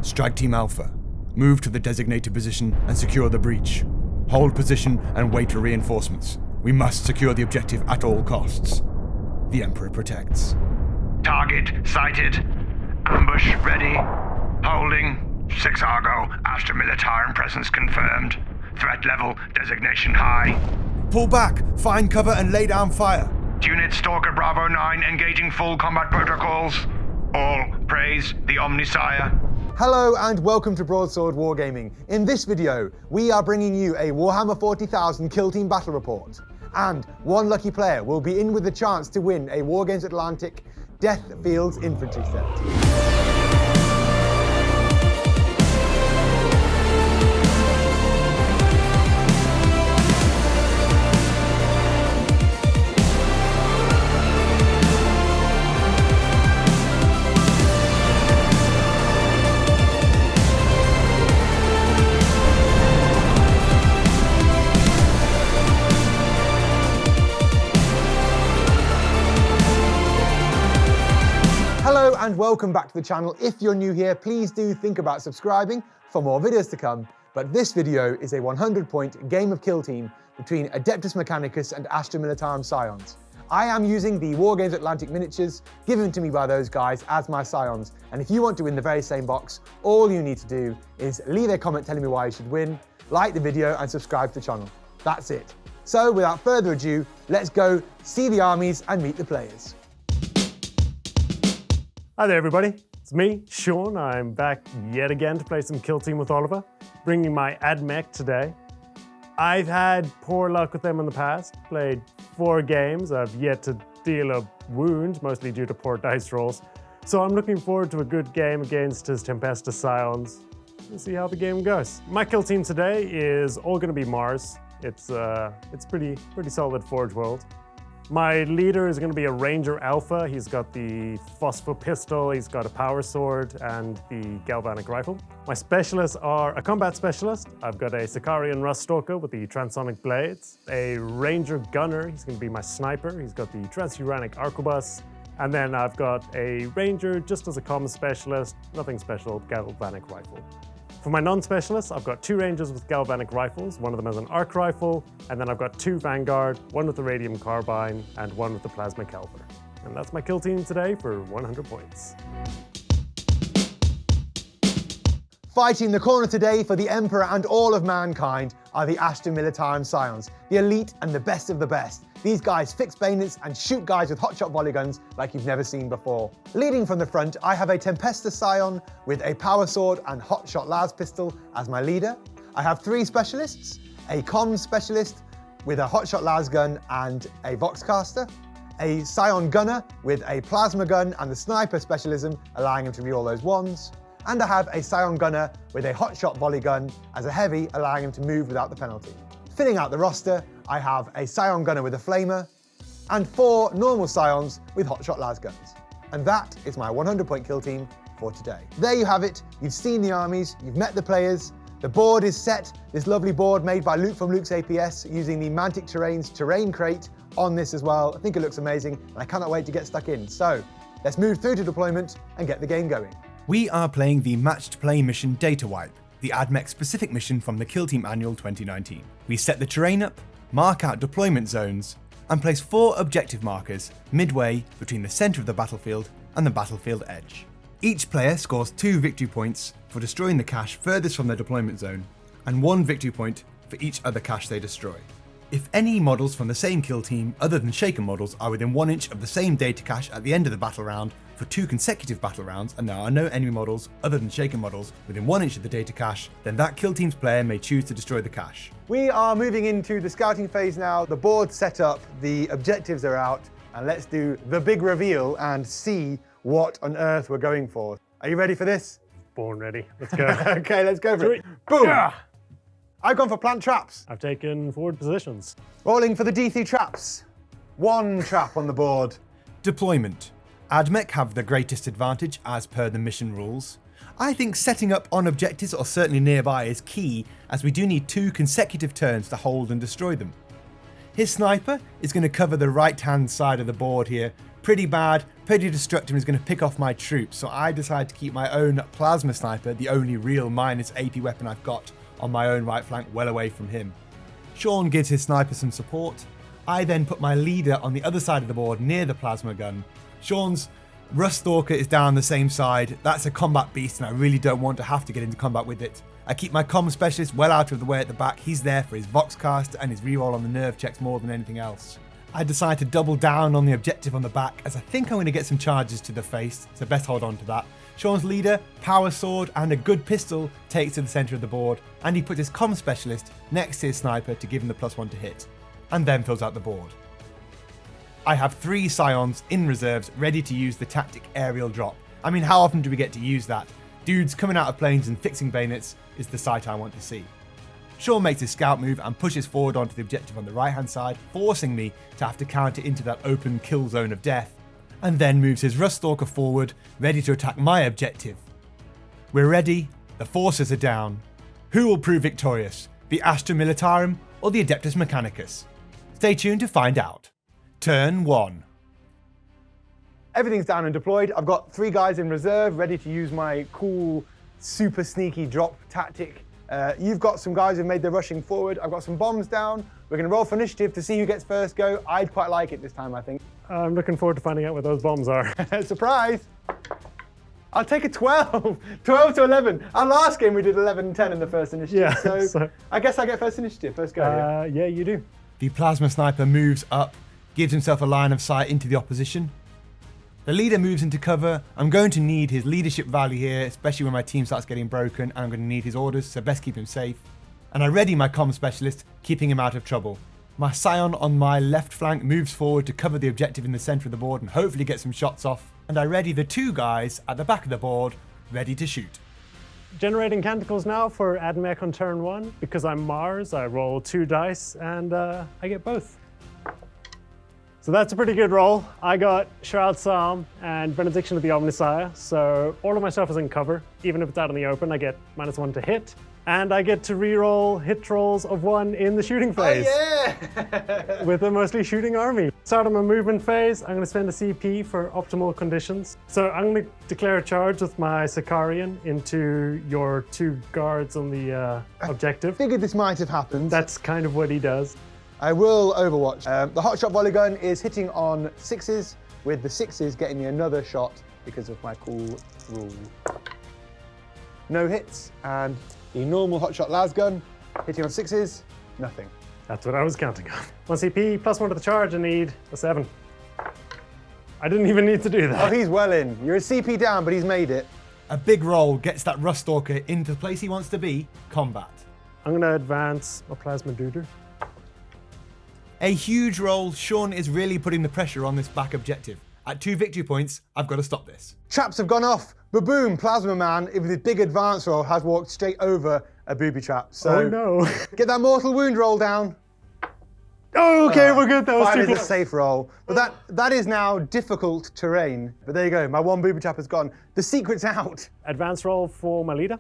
Strike Team Alpha. Move to the designated position and secure the breach. Hold position and wait for reinforcements. We must secure the objective at all costs. The Emperor protects. Target sighted. Ambush ready. Holding. 6 Argo. Astra Militarum presence confirmed. Threat level designation high. Pull back, find cover and lay down fire. Unit Stalker Bravo 9 engaging full combat protocols. All praise the Omnissiah. Hello and welcome to Broadsword Wargaming. In this video, we are bringing you a Warhammer 40,000 Kill Team Battle Report. And one lucky player will be in with the chance to win a Wargames Atlantic Death Fields Infantry set. Hello and welcome back to the channel. If you're new here, please do think about subscribing for more videos to come. But this video is a 100-point game of kill team between Adeptus Mechanicus and Astra Militarum Scions. I am using the Wargames Atlantic miniatures given to me by those guys as my Scions. And if you want to win the very same box, all you need to do is leave a comment telling me why you should win, like the video and subscribe to the channel. That's it. So without further ado, let's go see the armies and meet the players. Hi there everybody, it's me, Sean. I'm back yet again to play some Kill Team with Oliver, bringing my AdMech today. I've had poor luck with them in the past, played 4 games, I've yet to deal a wound, mostly due to poor dice rolls. So I'm looking forward to a good game against his Tempestus Scions. We'll see how the game goes. My Kill Team today is all going to be Mars. It's pretty solid Forge World. My leader is going to be a Ranger Alpha. He's got the Phosphor Pistol, he's got a Power Sword, and the Galvanic Rifle. My specialists are a Combat Specialist. I've got a Sicarian Rust Stalker with the Transonic Blades, a Ranger Gunner. He's going to be my Sniper. He's got the Transuranic Arquebus. And then I've got a Ranger just as a Common Specialist, nothing special, Galvanic Rifle. For my non-specialists, I've got 2 Rangers with Galvanic Rifles. One of them has an Arc Rifle, and then I've got 2 Vanguard, one with the Radium Carbine, and one with the Plasma Caliber. And that's my kill team today for 100 points. Fighting the corner today for the Emperor and all of mankind are the Astra Militarum Scions, the elite and the best of the best. These guys fix bayonets and shoot guys with hotshot volley guns like you've never seen before. Leading from the front, I have a Tempestus Scion with a Power Sword and hotshot las pistol as my leader. I have 3 specialists, a Comms Specialist with a hotshot las gun and a Voxcaster, a Scion Gunner with a Plasma Gun and the Sniper Specialism, allowing him to reroll those ones. And I have a Scion Gunner with a hotshot volley gun as a heavy, allowing him to move without the penalty. Filling out the roster, I have a Scion Gunner with a Flamer, and 4 normal Scions with hotshot las guns. And that is my 100-point kill team for today. There you have it. You've seen the armies, you've met the players. The board is set. This lovely board made by Luke from Luke's APS using the Mantic Terrain's terrain crate on this as well. I think it looks amazing, and I cannot wait to get stuck in. So let's move through to deployment and get the game going. We are playing the Matched Play Mission Data Wipe, the AdMech specific mission from the Kill Team Annual 2019. We set the terrain up, mark out deployment zones, and place 4 objective markers midway between the centre of the battlefield and the battlefield edge. Each player scores 2 victory points for destroying the cache furthest from their deployment zone, and 1 victory point for each other cache they destroy. If any models from the same kill team other than Shaken models are within 1 inch of the same data cache at the end of the battle round for 2 consecutive battle rounds, and there are no enemy models other than Shaken models within 1 inch of the data cache, then that kill team's player may choose to destroy the cache. We are moving into the scouting phase now. The board's set up, the objectives are out, and let's do the big reveal and see what on earth we're going for. Are you ready for this? Born ready, let's go. Okay, let's go for it. Boom! Yeah. I've gone for plant traps. I've taken forward positions. Rolling for the D3 traps. 1 trap on the board. Deployment. AdMech have the greatest advantage as per the mission rules. I think setting up on objectives or certainly nearby is key, as we do need 2 consecutive turns to hold and destroy them. His sniper is going to cover the right hand side of the board here. Pretty bad, pretty destructive and is going to pick off my troops, so I decide to keep my own plasma sniper, the only real minus AP weapon I've got, on my own right flank, well away from him. Sean gives his sniper some support. I then put my leader on the other side of the board near the plasma gun. Sean's Rust Stalker is down the same side. That's a combat beast and I really don't want to have to get into combat with it. I keep my comm specialist well out of the way at the back. He's there for his Voxcast and his reroll on the nerve checks more than anything else. I decide to double down on the objective on the back as I think I'm going to get some charges to the face, so best hold on to that. Sean's leader, power sword and a good pistol takes to the centre of the board, and he puts his comm specialist next to his sniper to give him the +1 to hit, and then fills out the board. I have 3 Scions in reserves ready to use the tactic aerial drop. I mean, how often do we get to use that? Dudes coming out of planes and fixing bayonets is the sight I want to see. Sean makes his scout move and pushes forward onto the objective on the right hand side, forcing me to have to counter into that open kill zone of death, and then moves his Rust Stalker forward, ready to attack my objective. We're ready, the forces are down. Who will prove victorious, the Astra Militarum or the Adeptus Mechanicus? Stay tuned to find out. Turn 1. Everything's down and deployed. I've got 3 guys in reserve, ready to use my cool, super sneaky drop tactic. You've got some guys who've made their rushing forward. I've got some bombs down. We're going to roll for initiative to see who gets first go. I'd quite like it this time, I think. I'm looking forward to finding out what those bombs are. Surprise! I'll take a 12. 12 to 11. Our last game we did 11 and 10 in the first initiative. Yeah, so I guess I get first initiative. First go. Yeah, you do. The plasma sniper moves up, gives himself a line of sight into the opposition. The leader moves into cover. I'm going to need his leadership value here, especially when my team starts getting broken, and I'm going to need his orders, so best keep him safe. And I ready my comm specialist, keeping him out of trouble. My Scion on my left flank moves forward to cover the objective in the centre of the board and hopefully get some shots off. And I ready the 2 guys at the back of the board, ready to shoot. Generating canticles now for Admech on turn 1. Because I'm Mars, I roll 2 dice and I get both. So that's a pretty good roll. I got Shroud Psalm and Benediction of the Omnissiah, so all of my stuff is in cover. Even if it's out in the open, I get -1 to hit. And I get to reroll hit rolls of 1 in the shooting phase. Oh, yeah! With a mostly shooting army. Start of my movement phase, I'm going to spend a CP for optimal conditions. So I'm going to declare a charge with my Sicarian into your 2 guards on the objective. Figured this might have happened. That's kind of what he does. I will overwatch. The hotshot volley gun is hitting on 6s, with the 6s getting me another shot because of my cool rule. No hits, and the normal hotshot las gun hitting on 6s, nothing. That's what I was counting on. 1 CP, +1 to the charge, I need a 7. I didn't even need to do that. Oh, he's well in. You're a CP down, but he's made it. A big roll gets that Rust Stalker into the place he wants to be, combat. I'm going to advance a Plasma Duder. A huge roll. Sean is really putting the pressure on this back objective. At 2 victory points, I've got to stop this. Traps have gone off. Ba-boom, Plasma Man, with his big advance roll, has walked straight over a booby trap. So Oh no. get that mortal wound roll down. Oh, okay, we're good. That was 5 too is a close. safe roll. But that is now difficult terrain. But there you go, my 1 booby trap has gone. The secret's out. Advance roll for my leader.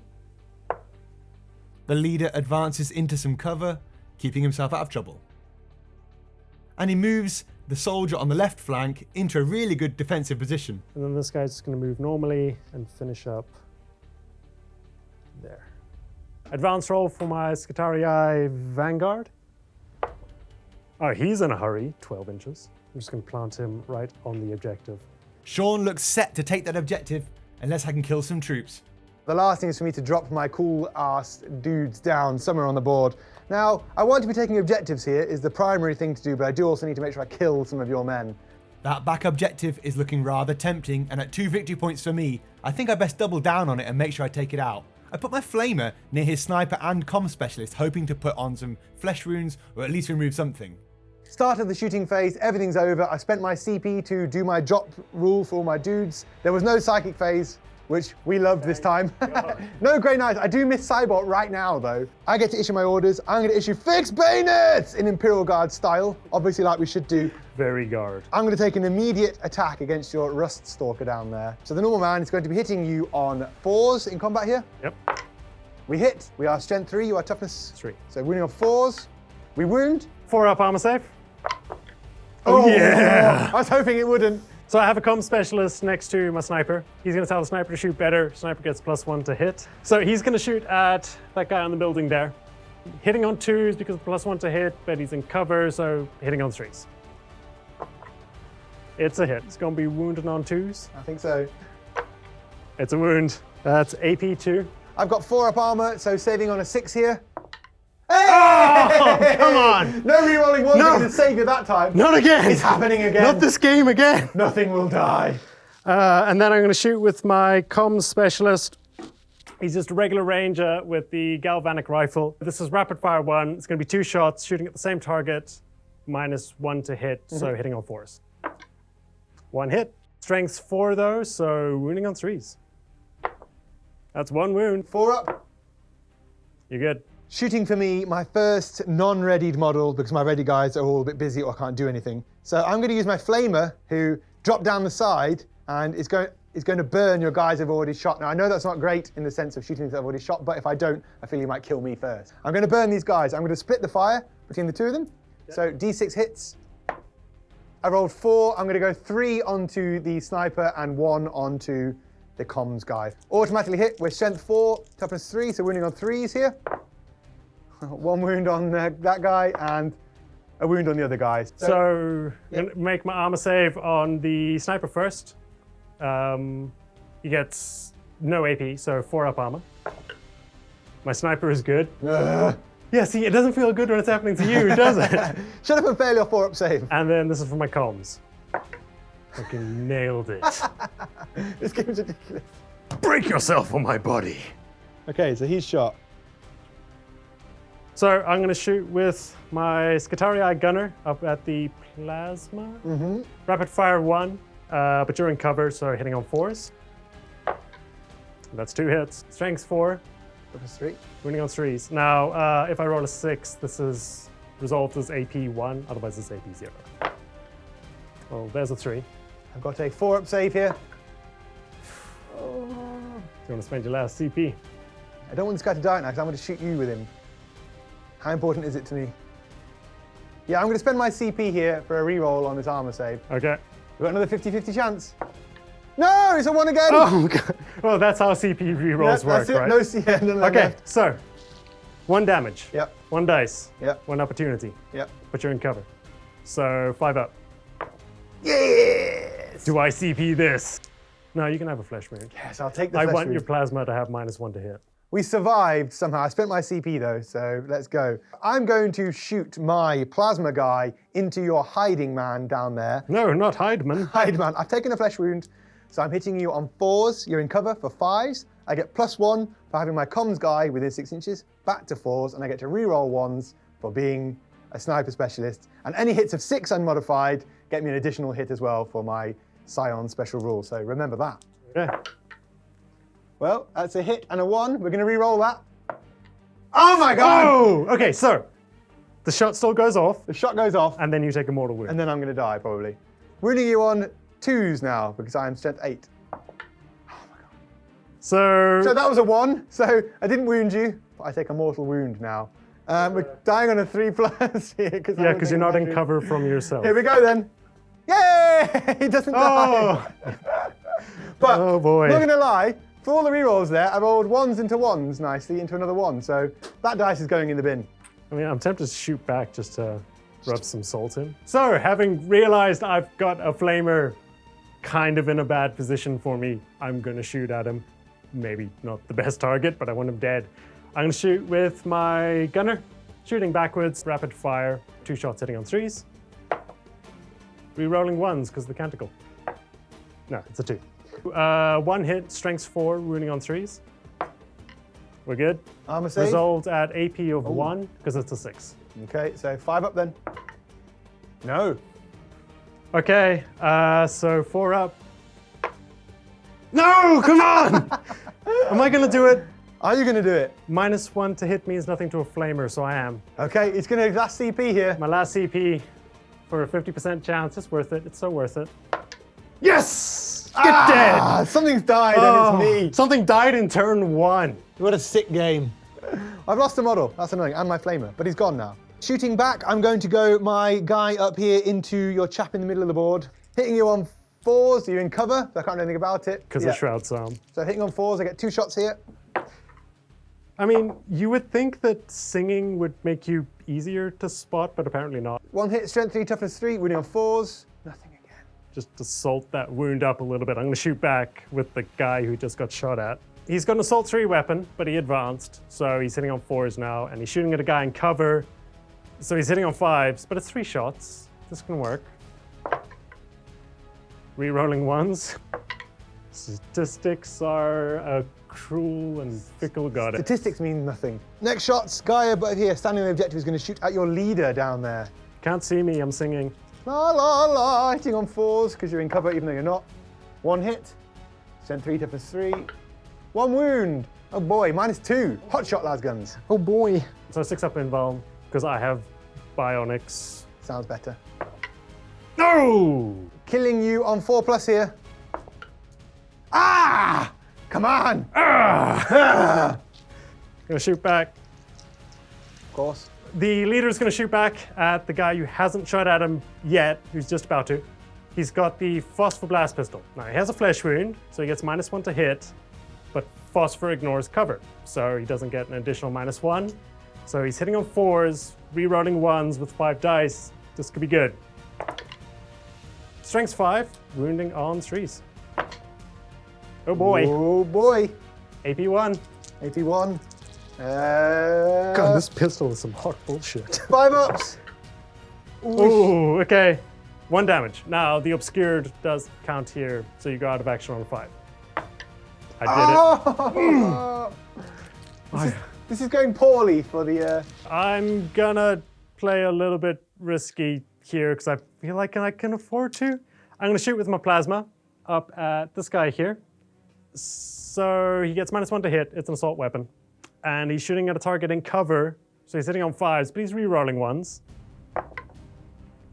The leader advances into some cover, keeping himself out of trouble. And he moves the soldier on the left flank into a really good defensive position. And then this guy's just going to move normally and finish up there. Advance roll for my Scutarii Vanguard. Oh, he's in a hurry, 12 inches. I'm just going to plant him right on the objective. Sean looks set to take that objective, unless I can kill some troops. The last thing is for me to drop my cool-ass dudes down somewhere on the board. Now, I want to be taking objectives here, is the primary thing to do, but I do also need to make sure I kill some of your men. That back objective is looking rather tempting, and at 2 victory points for me, I think I best double down on it and make sure I take it out. I put my flamer near his sniper and comm specialist, hoping to put on some flesh wounds or at least remove something. Start of the shooting phase, everything's over. I spent my CP to do my drop rule for all my dudes. There was no psychic phase, which we loved this time. No great nights. I do miss Cybot right now, though. I get to issue my orders. I'm going to issue fixed bayonets in Imperial Guard style, obviously like we should do. Very guard. I'm going to take an immediate attack against your Rust Stalker down there. So the normal man is going to be hitting you on 4s in combat here. Yep. We hit. We are strength 3, you are toughness 3. So winning on 4s. We wound. 4 up armor save. Oh yeah. I was hoping it wouldn't. So I have a comm specialist next to my sniper. He's going to tell the sniper to shoot better. Sniper gets +1 to hit. So he's going to shoot at that guy on the building there. Hitting on 2s because of +1 to hit, but he's in cover, so hitting on 3s. It's a hit. It's going to be wounded on 2s. I think so. It's a wound. That's AP 2. I've got 4 up armor, so saving on a 6 here. Oh, come on! No rerolling ones are going to save you that time. Not again! It's happening again. Not this game again! Nothing will die. And then I'm going to shoot with my comms specialist. He's just a regular ranger with the galvanic rifle. This is rapid fire 1. It's going to be 2 shots, shooting at the same target, -1 to hit, so hitting on 4s. 1 hit. Strength's 4 though, so wounding on 3s. That's 1 wound. 4 up. You're good. Shooting for me, my first non-readied model, because my ready guys are all a bit busy or can't do anything. So I'm going to use my flamer, who dropped down the side and is going to burn your guys I've already shot. Now I know that's not great in the sense of shooting things I've already shot, but if I don't, I feel you might kill me first. I'm going to burn these guys. I'm going to split the fire between the 2 of them. Yep. So D6 hits. I rolled 4. I'm going to go 3 onto the sniper and 1 onto the comms guy. Automatically hit with strength 4, toughness 3, so wounding on 3s here. 1 wound on that guy and a wound on the other guys. So I'm going to make my armor save on the sniper first. He gets no AP, so 4 up armor. My sniper is good. Yeah, see, it doesn't feel good when it's happening to you, does it? Shut up and fail your 4 up save. And then this is for my comms. Fucking nailed it. This game's ridiculous. Break yourself on my body. Okay, so he's shot. So I'm going to shoot with my Scutarii gunner up at the plasma. Rapid fire 1, but you're in cover, so hitting on 4s. That's 2 hits. Strength 4. Toughness 3. Wounding on 3s. Now, if I roll a 6, this is resolved as AP 1, otherwise it's AP 0. Well, there's a 3. I've got a 4 up save here. Do you want to spend your last CP? I don't want this guy to die now because I'm going to shoot you with him. How important is it to me? Yeah, I'm going to spend my CP here for a reroll on this armor save. Okay. We've got another 50-50 chance. No, it's a 1 again. Oh, God. Well, that's how CP rerolls work, that's it. right? No CN. Okay, so 1 damage. Yep. 1 dice. Yep. 1 opportunity. Yep. But you're in cover. So 5 up. Yes! Do I CP this? No, you can have a flesh wound. Yes, I'll take the I flesh want wound. your plasma to have -1 to hit. We survived somehow. I spent my CP though, so let's go. I'm going to shoot my plasma guy into your hiding man down there. No, not Heidemann. Hide man. I've taken a flesh wound, so I'm hitting you on 4s. You're in cover for 5s. I get +1 for having my comms guy within 6 inches, back to 4s, and I get to reroll 1s for being a sniper specialist. And any hits of 6 unmodified get me an additional hit as well for my Scion special rule. So remember that. Yeah. Well, that's a hit and a 1. We're going to re-roll that. Oh my God! Oh! Okay, so the shot still goes off, The shot goes off, and then you take a mortal wound. and then I'm going to die probably. Wounding you on 2s now because I am strength 8. So So that was a 1. So I didn't wound you, but I take a mortal wound now. We're dying on a 3+ here because yeah, because you're not in cover from yourself. Here we go then. Yay! He doesn't die. But Oh, boy. I'm not going to lie. For all the rerolls there, I rolled 1s into 1s nicely into another 1. So that dice is going in the bin. I mean, I'm tempted to shoot back just to rub some salt in. So, having realized I've got a flamer kind of in a bad position for me, I'm going to shoot at him. Maybe not the best target, but I want him dead. I'm going to shoot with my gunner, shooting backwards, rapid fire, 2 shots hitting on 3s. Rerolling 1s because of the canticle. No, it's a 2. 1 hit, strength's 4, wounding on 3s. We're good. Armor save. Resolved at AP of 1 because it's a 6. Okay, so 5 up then. No. Okay, so 4 up. No, come on! Am I gonna do it? Are you going to do it? -1 to hit means nothing to a flamer, so I am. Okay, it's going to last CP here. My last CP for a 50% chance. It's worth it. It's so worth it. Yes! Get dead! Something's died and it's me. Something died in turn 1. What a sick game. I've lost a model. That's annoying. And my flamer, but he's gone now. Shooting back, I'm going to go my guy up here into your chap in the middle of the board, hitting you on 4s, you're in cover. I can't do anything about it. Because of Shroud Psalm. So hitting on 4s, I get 2 shots here. I mean, you would think that singing would make you easier to spot, but apparently not. 1 hit, strength 3, toughness 3, wounding on 4s. Nothing again. Just to salt that wound up a little bit. I'm going to shoot back with the guy who just got shot at. He's got an assault 3 weapon, but he advanced, so he's hitting on 4s now, and he's shooting at a guy in cover. So he's hitting on 5s, but it's 3 shots. This can work. Re-rolling 1s. Statistics are a cruel and fickle goddess. Statistics mean nothing. Next shots, guy above here, standing on the objective, is going to shoot at your leader down there. Can't see me, I'm singing. La la la, hitting on 4s because you're in cover even though you're not. 1 hit, strength 3, toughness 3. 1 wound. Oh boy, -2. Hot shot, lasguns. Oh boy. So 6 up invuln, because I have bionics. Sounds better. No! Killing you on 4+ here. Ah! Come on! Gonna shoot back. Of course. The leader's gonna shoot back at the guy who hasn't shot at him yet, who's just about to. He's got the Phosphor Blast Pistol. Now, he has a flesh wound, so he gets -1 to hit, but Phosphor ignores cover, so he doesn't get an additional -1. So he's hitting on 4s, re-rolling 1s with 5 dice. This could be good. Strength 5, wounding on 3s. Oh boy. Oh boy. AP1. AP1. God, this pistol is some hot bullshit. 5 ups. Ooh, okay. 1 damage. Now, the obscured does count here, so you go out of action on a 5. I did it. This is going poorly for the... I'm gonna play a little bit risky here because I feel like I can afford to. I'm gonna shoot with my plasma up at this guy here. So he gets -1 to hit. It's an assault weapon. And he's shooting at a target in cover. So he's hitting on 5s, but he's re-rolling 1s.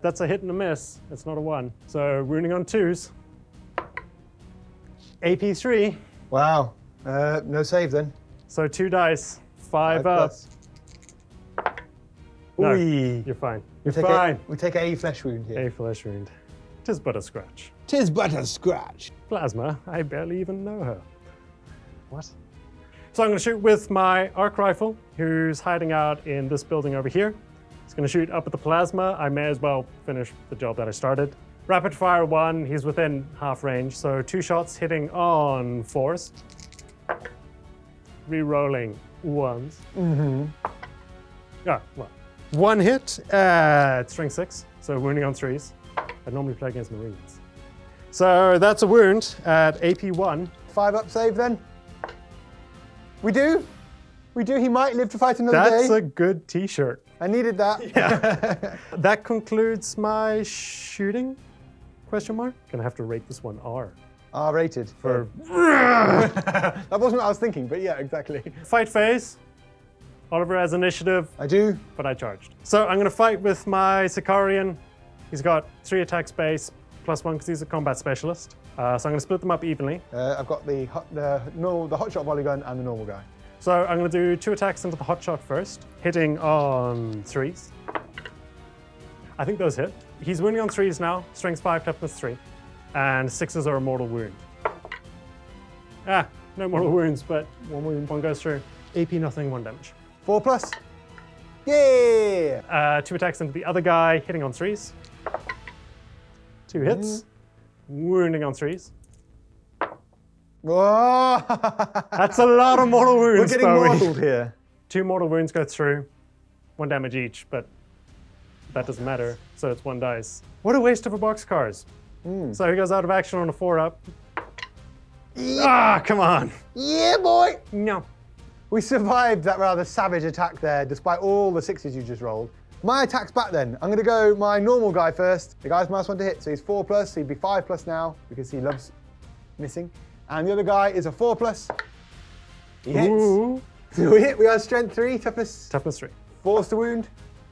That's a hit and a miss. It's not a 1. So wounding on 2s. AP3. Wow. No save then. So 2 dice. 5 up. Plus. No, Ooh. you're fine. We You're take fine. We take a flesh wound here. A flesh wound. 'Tis but a scratch. 'Tis but a scratch. Plasma, I barely even know her. What? So I'm going to shoot with my arc rifle, who's hiding out in this building over here. He's going to shoot up at the plasma. I may as well finish the job that I started. Rapid fire 1, he's within half range, so 2 shots hitting on 4s. Re-rolling 1s. Ah, well. 1 hit at strength 6, so wounding on 3s. I normally play against Marines. So that's a wound at AP1. 5 up save then. We do. We do. He might live to fight another day. That's a good t-shirt. I needed that. Yeah. That concludes my shooting? Question mark? Gonna have to rate this one R. R-rated. For That wasn't what I was thinking, but yeah, exactly. fight phase. Oliver has initiative, I do. but I charged. So I'm gonna fight with my Sicarian. He's got 3 attack space, +1 because he's a combat specialist. So I'm gonna split them up evenly. I've got the hotshot volley gun and the normal guy. So I'm gonna do 2 attacks into the hotshot first, hitting on 3s. I think those hit. He's wounding on 3s now, strength 5, toughness 3. And 6s are a mortal wound. Ah, no mortal wounds, but 1 wound, 1 goes through. AP nothing, 1 damage. 4+. Yeah! 2 attacks into the other guy, hitting on 3s. 2 hits, wounding on 3s. Whoa! That's a lot of mortal wounds, We're getting Bowie. mortaled here. 2 mortal wounds go through, 1 damage each, but that doesn't matter, so it's 1 dice. What a waste of a boxcars. So he goes out of action on a 4-up. Ah, come on. Yeah, boy! No. We survived that rather savage attack there, despite all the 6s you just rolled. My attack's back then. I'm gonna go my normal guy first. The guy's -1 to hit, so he's 4+, so he'd be 5+ now, because he loves missing. And the other guy is a 4+. He hits. Ooh. So we hit, we have strength 3, toughness Toughness 3. 4's to wound.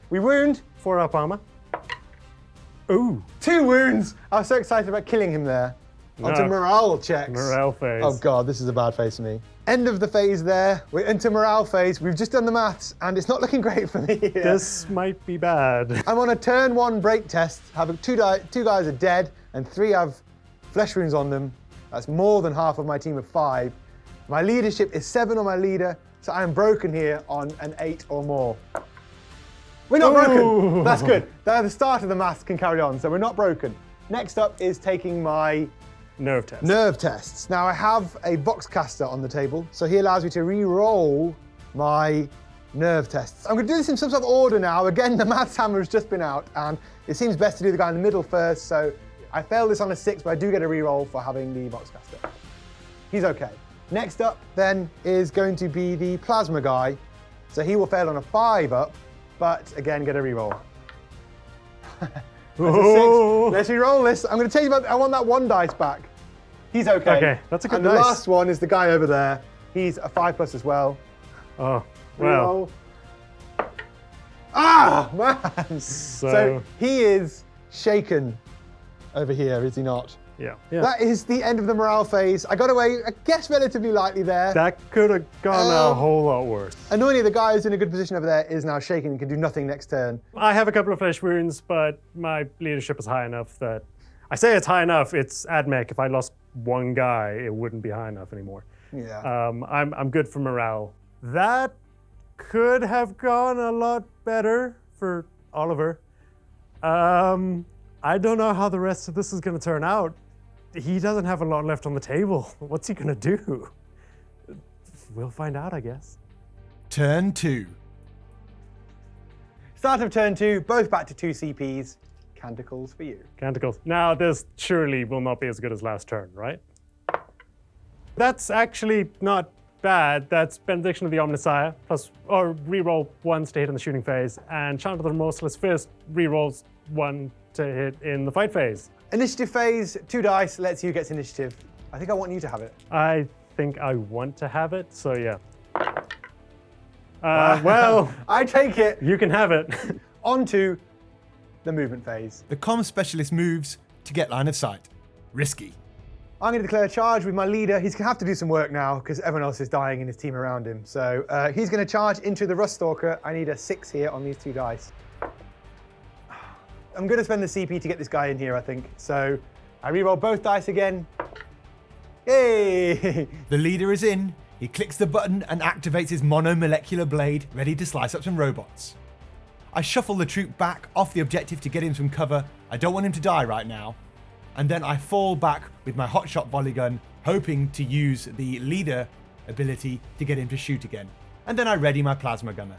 We wound. 4-up armor. Ooh. 2 wounds. I was so excited about killing him there. Onto No. morale checks. Morale phase. Oh God, this is a bad phase for me. End of the phase there. We're into morale phase. We've just done the maths and it's not looking great for me here. This might be bad. I'm on a turn 1 break test. Two guys are dead and 3 have flesh wounds on them. That's more than half of my team of 5. My leadership is 7 on my leader, so I am broken here on an 8 or more. We're not broken. That's good. The start of the maths can carry on, so we're not broken. Next up is taking my Nerve test. nerve tests. Now I have a Voxcaster on the table, so he allows me to re-roll my nerve tests. I'm going to do this in some sort of order now. Again, the maths hammer has just been out, and it seems best to do the guy in the middle first, so I failed this on a 6, but I do get a re-roll for having the Voxcaster. He's okay. Next up, then, is going to be the Plasma guy, so he will fail on a 5 up, but again, get a re-roll. That's a 6. Let's re-roll this. I'm going to tell you about, I want that 1 dice back. He's okay. Okay, that's a good And dice. the last one is the guy over there. He's a 5+ as well. Oh, well. Re-roll. Ah, man! So he is shaken over here, is he not? Yeah. That is the end of the morale phase. I got away, I guess, relatively lightly there. That could have gone a whole lot worse. Annoyingly, the guy who's in a good position over there is now shaken and can do nothing next turn. I have a couple of flesh wounds, but my leadership is high enough that... I say it's high enough, it's AdMech. If I lost 1 guy, it wouldn't be high enough anymore. Yeah. I'm good for morale. That could have gone a lot better for Oliver. I don't know how the rest of this is going to turn out. He doesn't have a lot left on the table. What's he going to do? We'll find out, I guess. Turn 2. Start of turn 2, both back to 2 CPs. Canticles for you. Canticles. Now, this surely will not be as good as last turn, right? That's actually not bad. That's Benediction of the Omnissiah, plus, or reroll 1s to hit in the shooting phase, and Chant of the Remorseless Fist rerolls 1 to hit in the fight phase. Initiative phase, 2 dice, lets you get initiative. I think I want you to have it. I think I want to have it, so yeah. Well, I take it. you can have it. On to the movement phase. The comm specialist moves to get line of sight. Risky. I'm going to declare a charge with my leader. He's going to have to do some work now because everyone else is dying in his team around him. So he's going to charge into the Ruststalker. I need a 6 here on these 2 dice. I'm going to spend the CP to get this guy in here, I think. So I reroll both dice again. Yay! The leader is in. He clicks the button and activates his monomolecular blade, ready to slice up some robots. I shuffle the troop back off the objective to get him some cover. I don't want him to die right now. And then I fall back with my hotshot volley gun, hoping to use the leader ability to get him to shoot again. And then I ready my plasma gunner.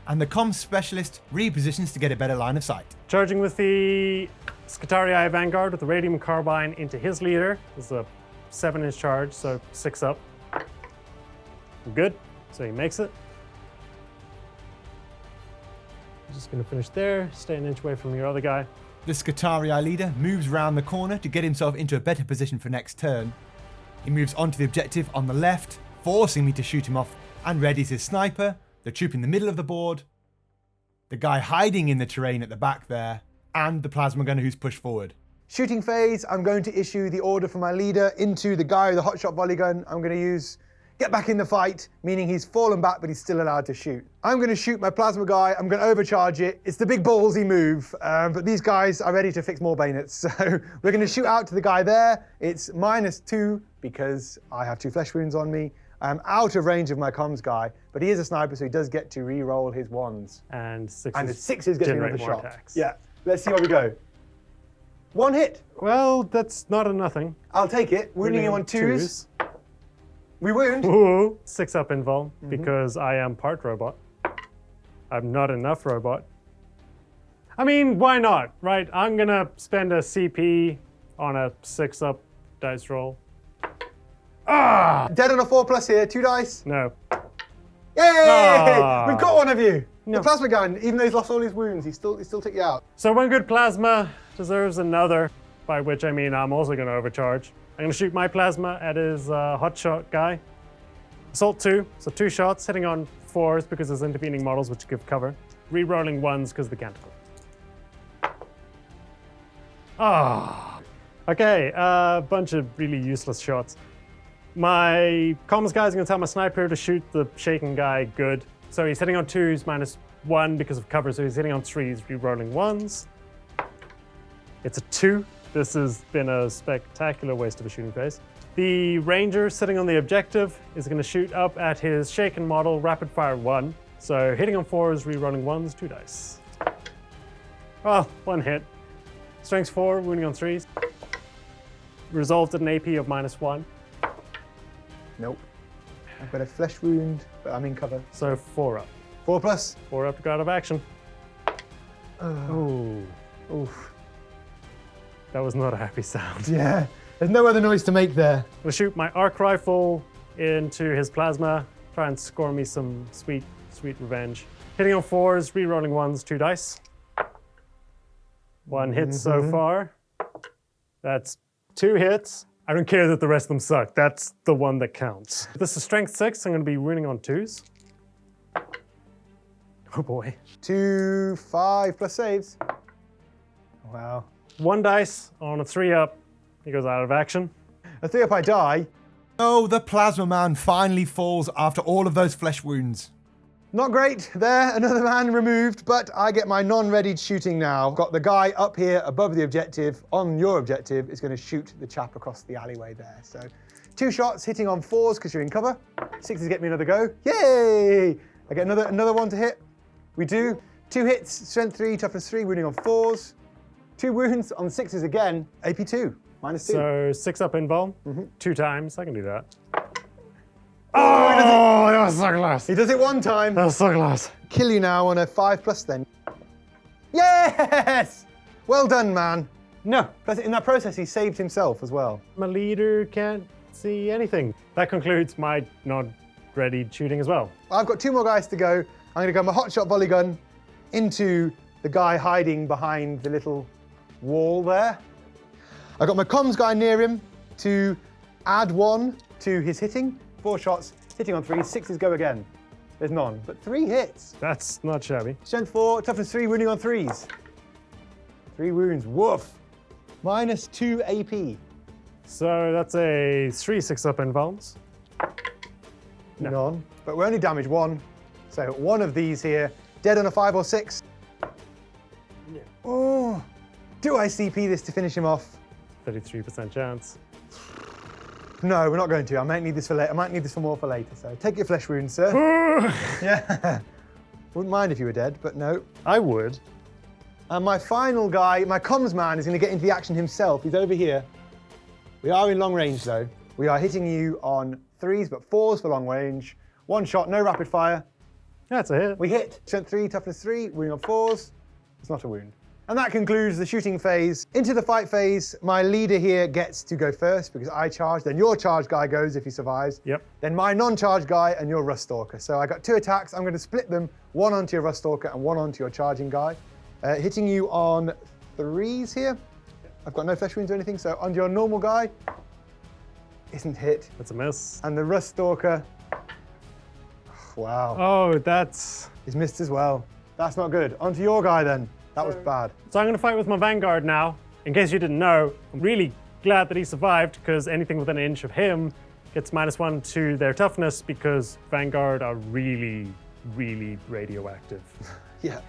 And the comm specialist repositions to get a better line of sight. Charging with the Scutarii Vanguard with the Radium Carbine into his leader. This is a 7-inch charge, so 6 up. Good, so he makes it. I'm just gonna finish there, stay an inch away from your other guy. The Scutarii leader moves round the corner to get himself into a better position for next turn. He moves onto the objective on the left, forcing me to shoot him off, and readies his sniper, the troop in the middle of the board, the guy hiding in the terrain at the back there, and the plasma gunner who's pushed forward. Shooting phase, I'm going to issue the order for my leader into the guy with the hotshot volley gun. I'm going to use get back in the fight, meaning he's fallen back, but he's still allowed to shoot. I'm going to shoot my plasma guy. I'm going to overcharge it. It's the big ballsy move, but these guys are ready to fix more bayonets. So we're going to shoot out to the guy there. It's -2 because I have 2 flesh wounds on me. I'm out of range of my comms guy, but he is a sniper, so he does get to re-roll his 1s. And 6s. And the 6s get another shot. Attacks. Yeah, let's see where we go. 1 hit. Well, that's not a nothing. I'll take it. Wounding him on 2s. We wound. Ooh, 6 up invul because I am part robot. I'm not enough robot. I mean, why not, right? I'm gonna spend a CP on a 6 up dice roll. Ah! Dead on a 4+ here, 2 dice. No. Yay! We've got one of you. No. The plasma gun, even though he's lost all his wounds, he still took you out. So one good plasma deserves another, by which I mean I'm also gonna overcharge. I'm gonna shoot my plasma at his hotshot guy. Assault 2, so 2 shots, hitting on 4s because there's intervening models which give cover. Re-rolling 1s because of the canticle. Ah. Okay, a bunch of really useless shots. My comms guys are gonna tell my sniper to shoot the shaken guy good. So he's hitting on 2s -1 because of cover, so he's hitting on 3s, re-rolling 1s. It's a 2. This has been a spectacular waste of a shooting phase. The ranger sitting on the objective is going to shoot up at his shaken model, rapid fire 1. So hitting on 4s, rerolling 1s, 2 dice. Well, 1 hit. Strength 4, wounding on 3s. Resolved at an AP of -1. Nope. I've got a flesh wound, but I'm in cover. So 4 up. 4+. 4 up to go out of action. Oh. Oof. That was not a happy sound. Yeah. There's no other noise to make there. I'll shoot my arc rifle into his plasma, try and score me some sweet, sweet revenge. Hitting on 4s, rerolling 1s, 2 dice. 1 hit so far. That's 2 hits. I don't care that the rest of them suck. That's the one that counts. This is strength 6. I'm going to be wounding on 2s. Oh boy. 2, 5+ saves. Wow. 1 dice on a 3 up. He goes out of action. A 3 up, I die. Oh, the Plasma Man finally falls after all of those flesh wounds. Not great there, another man removed, but I get my non-readied shooting now. Got the guy up here above the objective, on your objective, is going to shoot the chap across the alleyway there. So 2 shots hitting on 4s because you're in cover. 6s get me another go. Yay! I get another one to hit. We do. 2 hits, strength 3, toughness 3, wounding on 4s. 2 wounds on 6s again, AP 2, -2. So 6 up invul, 2 times. I can do that. Oh, that was so close. he does it 1 time. That was so close. Kill you now on a 5+ then. Yes! Well done, man. No, but in that process, he saved himself as well. My leader can't see anything. That concludes my non-ready shooting as well. I've got 2 more guys to go. I'm going to go my hotshot volley gun into the guy hiding behind the little wall there. I got my comms guy near him to add 1 to his hitting. 4 shots, hitting on 3s, 6s go again. There's none, but 3 hits. That's not shabby. Strength 4, toughness 3, wounding on 3s. 3 wounds, woof. -2 AP. So that's a 3 6-up invuls. No. None, but we only damage 1. So 1 of these here, dead on a 5 or 6. Yeah. Oh, do I CP this to finish him off? 33% chance. No, we're not going to. I might need this for later. I might need this for more for later. So take your flesh wounds, sir. Yeah. Wouldn't mind if you were dead, but no. I would. And my final guy, my comms man, is going to get into the action himself. He's over here. We are in long range, though. We are hitting you on 3s, but 4s for long range. 1 shot, no rapid fire. That's a hit. We hit. Strength 3, toughness 3, wounding on 4s. It's not a wound. And that concludes the shooting phase. Into the fight phase, my leader here gets to go first because I charge. Then your charge guy goes if he survives. Yep. Then my non-charge guy and your Rust Stalker. So I got 2 attacks. I'm going to split them, 1 onto your Rust Stalker and 1 onto your charging guy. Hitting you on 3s here. I've got no flesh wounds or anything, so on your normal guy, isn't hit. That's a miss. And the Rust Stalker, wow. Oh, that's... He's missed as well. That's not good. Onto your guy then. That was bad. So I'm going to fight with my Vanguard now. In case you didn't know, I'm really glad that he survived because anything within an inch of him gets -1 to their toughness because Vanguard are really, really radioactive. Yeah.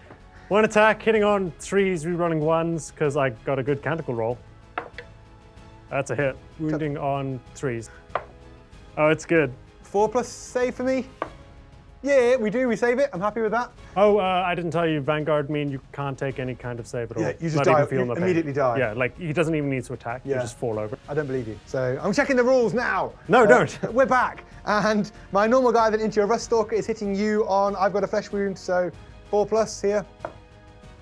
1 attack, hitting on 3s, rerolling 1s because I got a good canticle roll. That's a hit. Wounding on 3s. Oh, it's good. 4+ save for me. Yeah, we do. We save it. I'm happy with that. Oh, I didn't tell you, Vanguard mean you can't take any kind of save at all. Yeah, you just Not die. even feeling You the pain. immediately die. Yeah, like he doesn't even need to attack. You Yeah. just fall over. I don't believe you. So I'm checking the rules now. No, don't. We're back. And my normal guy that into your Rust Stalker is hitting you on, I've got a flesh wound, so 4+ here.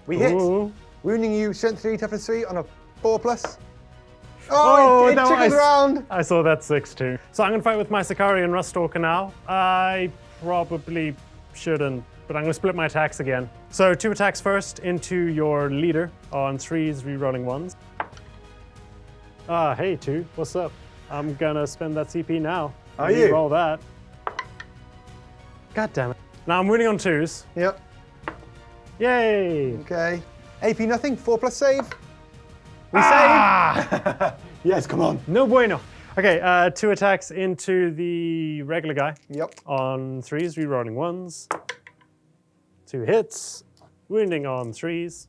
We hit. Ooh. Wounding you, strength 3, toughness 3 on a 4+. Oh, it no, trickled around. I saw that 6 too. So I'm going to fight with my Sicarian Rust Stalker now. I probably shouldn't, but I'm going to split my attacks again. So 2 attacks first into your leader on 3s, rerolling 1s. Hey 2, what's up? I'm going to spend that CP now. Are you? Roll that. God damn it. Now I'm winning on 2s. Yep. Yay! Okay. AP nothing, 4+ save. We save. Yes, come on. No bueno. Okay, 2 attacks into the regular guy. Yep. On 3s, rerolling 1s. 2 hits, wounding on 3s.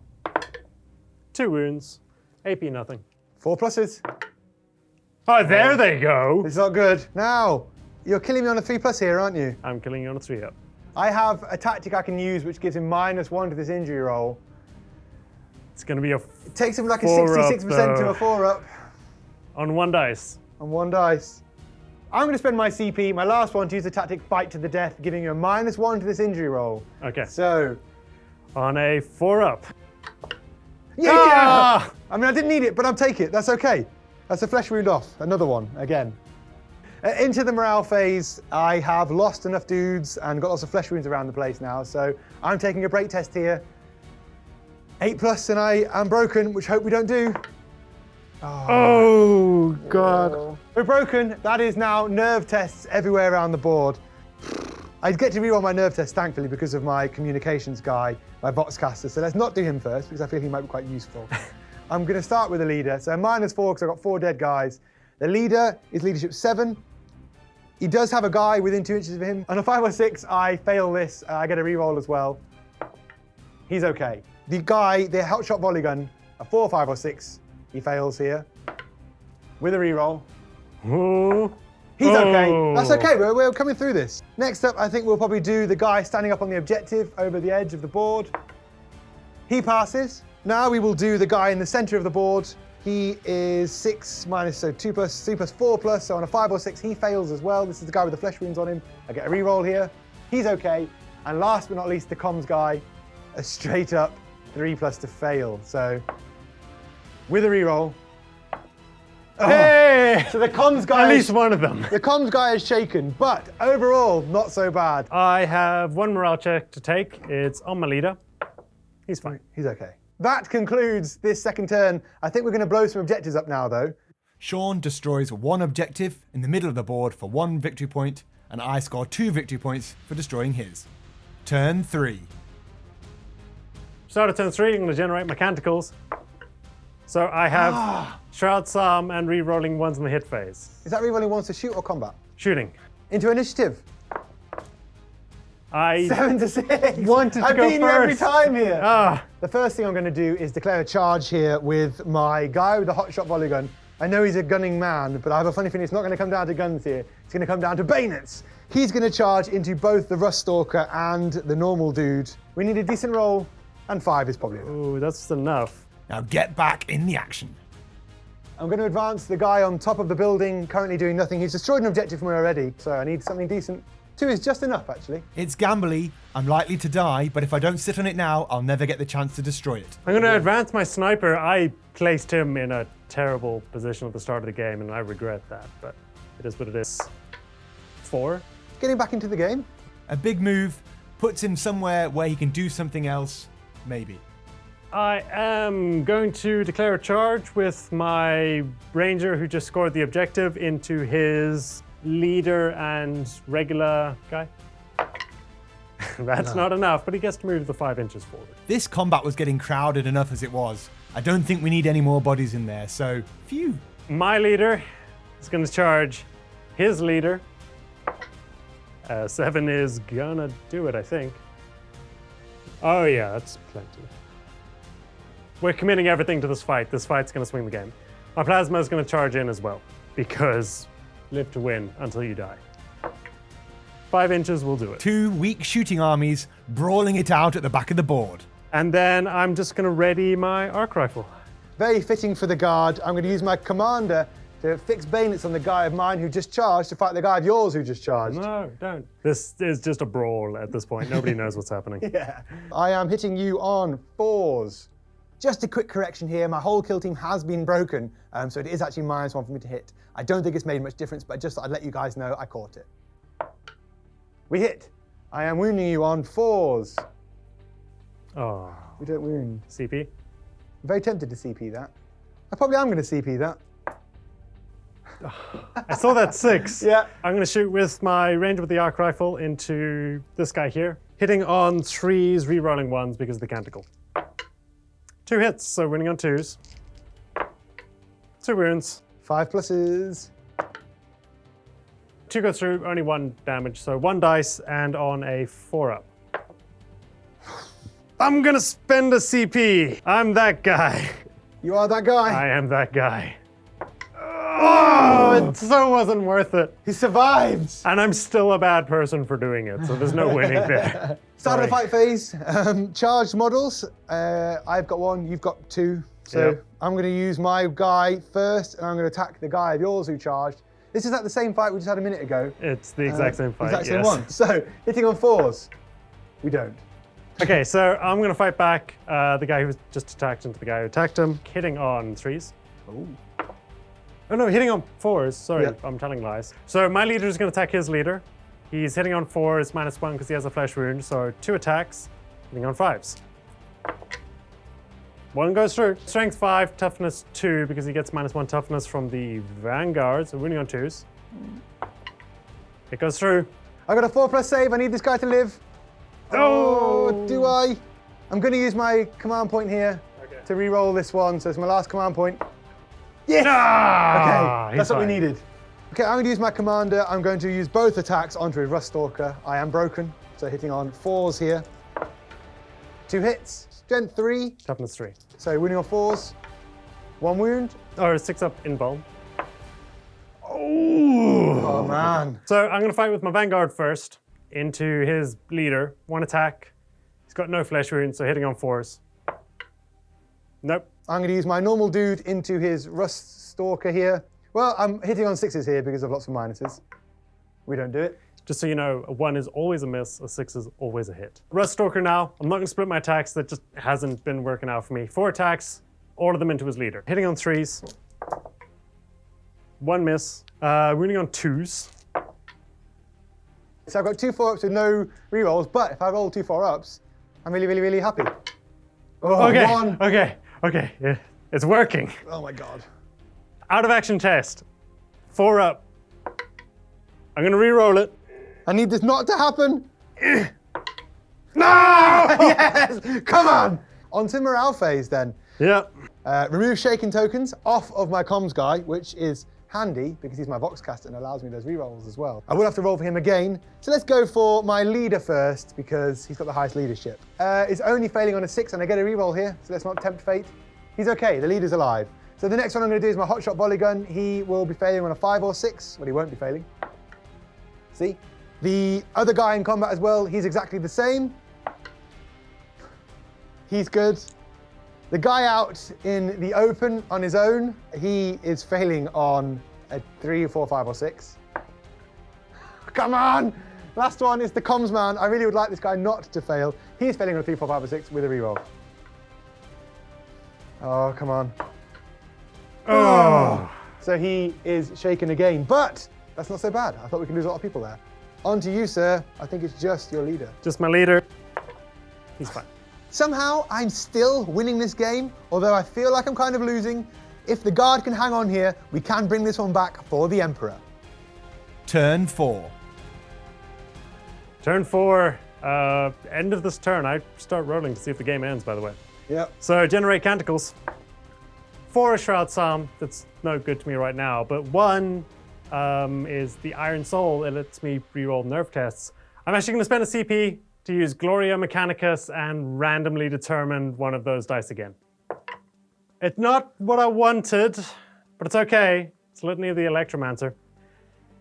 2 wounds, AP nothing. 4 pluses. Oh, there they go. It's not good. Now, you're killing me on a 3+ here, aren't you? I'm killing you on a 3-up. I have a tactic I can use which gives him -1 to this injury roll. It's going to be a It takes him like a 4-up, 66% to a 4-up on 1 dice. on 1 dice. I'm going to spend my CP, my last one, to use the tactic Fight to the Death, giving you a -1 to this injury roll. Okay. So, On a 4-up. yeah! Ah! I mean, I didn't need it, but I'll take it. That's okay. That's a flesh wound off. Another one, again. Into the morale phase, I have lost enough dudes and got lots of flesh wounds around the place now, so I'm taking a break test here. 8+ and I am broken, which hope we don't do. Oh, God. We're broken. That is now nerve tests everywhere around the board. I get to reroll my nerve test, thankfully, because of my communications guy, my boxcaster. So let's not do him first, because I feel he might be quite useful. I'm going to start with the leader. So -4, because I've got 4 dead guys. The leader is leadership 7. He does have a guy within 2 inches of him. On a 5 or 6, I fail this. I get a reroll as well. He's okay. The guy, the hotshot volley gun, a 4, 5, or 6. He fails here with a reroll. Oh. He's okay. That's okay. We're coming through this. Next up, I think we'll probably do the guy standing up on the objective over the edge of the board. He passes. Now we will do the guy in the center of the board. He is 6-, so 2+, 3+, 4+. So on a 5 or 6, he fails as well. This is the guy with the flesh wounds on him. I get a reroll here. He's okay. And last but not least, the comms guy, a straight up 3+ to fail. So with a reroll. Hey! So the comms guy. At least one of them. The comms guy is shaken, but overall, not so bad. I have 1 morale check to take. It's on my leader. He's fine. He's okay. That concludes this second turn. I think we're going to blow some objectives up now, though. Sean destroys 1 objective in the middle of the board for 1 victory point, and I score 2 victory points for destroying his. Turn 3. Start of turn 3, I'm going to generate Machanicus. So I have Shroud Psalm and re-rolling 1s in the hit phase. Is that rerolling ones to shoot or combat? Shooting. Into initiative. I 7 to 6. wanted to I've go beaten you every first. time here. Ah, The first thing I'm going to do is declare a charge here with my guy with the hotshot volley gun. I know he's a gunning man, but I have a funny feeling it's not going to come down to guns here. It's going to come down to bayonets. He's going to charge into both the Rust Stalker and the normal dude. We need a decent roll, and 5 is probably enough. ooh, that's enough. Now get back in the action. I'm going to advance the guy on top of the building, currently doing nothing. He's destroyed an objective from me already, so I need something decent. 2 is just enough, actually. It's gambly, I'm likely to die, but if I don't sit on it now, I'll never get the chance to destroy it. I'm going to advance my sniper. I placed him in a terrible position at the start of the game, and I regret that, but it is what it is. 4. Getting back into the game. A big move puts him somewhere where he can do something else, maybe. I am going to declare a charge with my ranger who just scored the objective into his leader and regular guy. That's not enough, but he gets to move the 5 inches forward. This combat was getting crowded enough as it was. I don't think we need any more bodies in there, so phew. My leader is going to charge his leader. 7 is gonna do it, I think. Oh yeah, that's plenty. We're committing everything to this fight. This fight's gonna swing the game. My plasma is gonna charge in as well, because live to win until you die. 5 inches will do it. 2 weak shooting armies brawling it out at the back of the board. And then I'm just gonna ready my arc rifle. Very fitting for the guard. I'm going to use my commander to fix bayonets on the guy of mine who just charged to fight the guy of yours who just charged. No, don't. This is just a brawl at this point. Nobody knows what's happening. Yeah. I am hitting you on 4s. Just a quick correction here, my whole kill team has been broken, so it is actually -1 for me to hit. I don't think it's made much difference, but just thought I'd let you guys know I caught it. We hit. I am wounding you on 4s. Oh, We don't wound. CP? I'm very tempted to CP that. I probably am going to CP that. I saw that 6. Yeah. I'm going to shoot with my range with the arc rifle into this guy here. Hitting on 3s, re-rolling 1s because of the canticle. 2 hits, so winning on 2s. 2 wounds. 5 pluses. 2 go through, only 1 damage, so 1 dice and on a 4-up. I'm gonna spend a CP. I'm that guy. You are that guy. I am that guy. Oh, it so wasn't worth it. He survived. And I'm still a bad person for doing it, so there's no winning there. Start of the Sorry. fight phase. Charged models. I've got one, you've got two. So Yep. I'm going to use my guy first, and I'm going to attack the guy of yours who charged. This is like the same fight we just had a minute ago. It's the exact same fight, Exact same yes. one. So hitting on 4s, we don't. Okay, so I'm going to fight back the guy who was just attacked into the guy who attacked him, hitting on 3s. Ooh. Oh no, hitting on 4s. Sorry, Yeah. I'm telling lies. So my leader is going to attack his leader. He's hitting on 4s, -1 because he has a flesh wound. So 2 attacks, hitting on 5s. 1 goes through. Strength 5, toughness 2 because he gets -1 toughness from the vanguard. So winning on 2s. It goes through. I got a 4+ save. I need this guy to live. Oh, do I? I'm going to use my command point here to re-roll this one. So it's my last command point. Yes! Ah, Okay, that's what we needed. Okay, I'm going to use my commander. I'm going to use both attacks onto his Rust Stalker. I am broken, so hitting on 4s here. 2 hits, strength 3, Toughness 3. so winning on 4s. 1 wound. Or 6 up in bone. Oh man. So I'm going to fight with my vanguard first into his leader. 1 attack. He's got no flesh wound, so hitting on 4s. Nope. I'm going to use my normal dude into his Rust Stalker here. Well, I'm hitting on 6s here because of lots of minuses. We don't do it. Just so you know, a 1 is always a miss, a 6 is always a hit. Rust Stalker now. I'm not going to split my attacks. That just hasn't been working out for me. 4 attacks, all of them into his leader. Hitting on 3s. 1 miss. Wounding on 2s. So I've got 2 4-ups with no rerolls, but if I roll 2 4-ups, I'm really, really, really happy. Oh, Okay, 1. okay. Yeah, it's working. Oh my God. Out of action test. 4 up. I'm going to re-roll it. I need this not to happen. No! Yes! Come on! On to morale phase then. Yep. Remove shaking tokens off of my comms guy, which is handy because he's my Voxcaster and allows me those rerolls as well. I will have to roll for him again. So let's go for my leader first because he's got the highest leadership. It's only failing on a 6 and I get a reroll here, so let's not tempt fate. He's okay, the leader's alive. So the next one I'm going to do is my hotshot volley gun. He will be failing on a 5 or 6, but he won't be failing. See? The other guy in combat as well, he's exactly the same. He's good. The guy out in the open on his own, he is failing on a 3 or 4, 5 or 6. Come on! Last one is the comms man. I really would like this guy not to fail. He's failing on a 3, 4, 5 or 6 with a reroll. Oh, come on. Oh. So he is shaken again, but that's not so bad. I thought we could lose a lot of people there. On to you, sir. I think it's just your leader. Just my leader. He's fine. Somehow, I'm still winning this game, although I feel like I'm kind of losing. If the guard can hang on here, we can bring this one back for the Emperor. Turn 4. Turn 4. End of this turn. I start rolling to see if the game ends, by the way. Yep. So generate canticles. 4 is Shroud Psalm. That's no good to me right now. But 1 is the Iron Soul. It lets me reroll nerve tests. I'm actually going to spend a CP to use Gloria Mechanicus and randomly determine one of those dice again. It's not what I wanted, but it's okay. It's Litany of the Electromancer.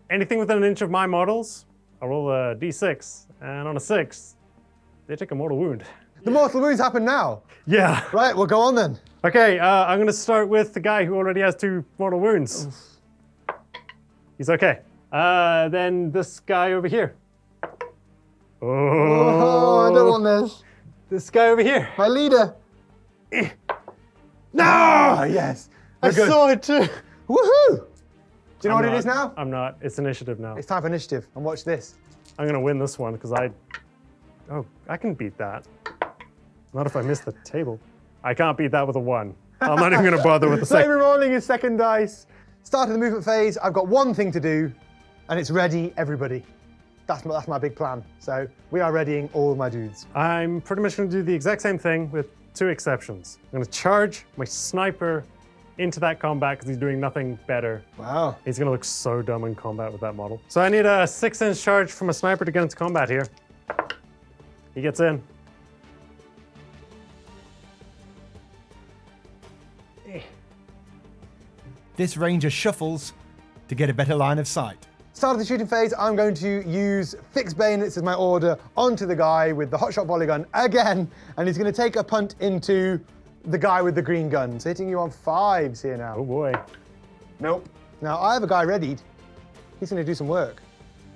Anything within an inch of my models, I roll a d6, and on a 6, they take a mortal wound. The mortal wounds happen now. Yeah. Right, we'll go on then. Okay, I'm going to start with the guy who already has 2 mortal wounds. Oof. He's okay. Then this guy over here. Oh, I don't want this. This guy over here. My leader. No! Yes. I good. saw it too. Woohoo! Do you know what it is now? I'm not. It's initiative now. It's time for initiative. And watch this. I'm going to win this one because I can beat that. Not if I miss the table. I can't beat that with a 1. I'm not even going to bother with the Not second. even rolling his second dice. Start of the movement phase. I've got one thing to do, and it's ready, everybody. That's my big plan. So we are readying all of my dudes. I'm pretty much going to do the exact same thing with 2 exceptions. I'm going to charge my sniper into that combat because he's doing nothing better. Wow. He's going to look so dumb in combat with that model. So I need a 6-inch charge from a sniper to get into combat here. He gets in. This ranger shuffles to get a better line of sight. Start of the shooting phase, I'm going to use fixed bayonets as my order onto the guy with the hotshot volley gun again, and he's going to take a punt into the guy with the green gun. So hitting you on 5s here now. Oh boy. Nope. Now I have a guy readied. He's going to do some work.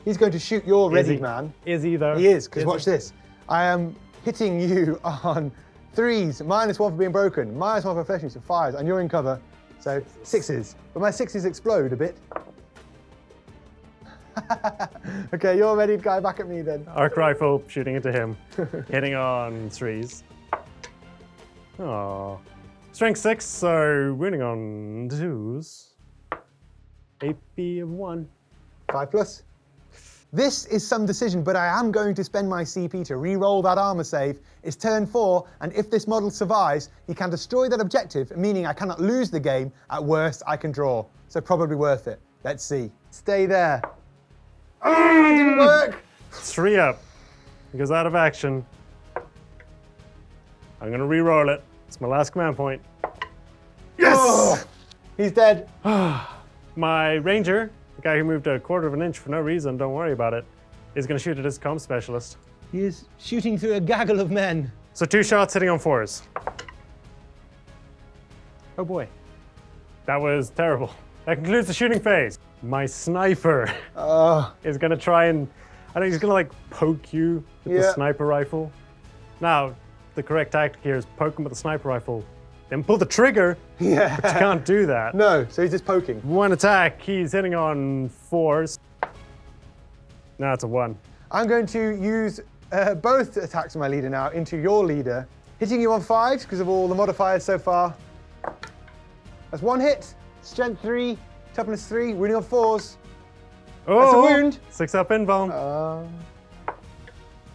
He's going to shoot your readied man. Is he though? He is, because watch this. I am hitting you on 3s, -1 for being broken, -1 for flesh wounds, so 5s, and you're in cover, so 6s. But my 6s explode a bit. Okay, you're ready, guy, back at me then. Arc rifle, shooting into him. Hitting on 3s. Oh. Strength 6, so winning on 2s. AP of 1. 5+. This is some decision, but I am going to spend my CP to re-roll that armor save. It's turn 4, and if this model survives, he can destroy that objective, meaning I cannot lose the game. At worst, I can draw. So probably worth it. Let's see. Stay there. Oh, it didn't work. 3 up. He goes out of action. I'm gonna re-roll it. It's my last command point. Yes! Oh, he's dead. My ranger, the guy who moved a 1/4 of an inch for no reason, don't worry about it, is gonna shoot at his comm specialist. He is shooting through a gaggle of men. So 2 shots hitting on 4s. Oh boy. That was terrible. That concludes the shooting phase. My sniper is gonna try and, I think he's gonna like poke you with the sniper rifle. Now, the correct tactic here is poke him with the sniper rifle, then pull the trigger, but you can't do that. No, so he's just poking. 1 attack, he's hitting on 4s. Now it's a 1. I'm going to use both attacks of my leader now into your leader, hitting you on 5s because of all the modifiers so far. That's 1 hit, strength 3, toughness 3, wounding on 4s. Oh, that's a wound. 6 up invuln.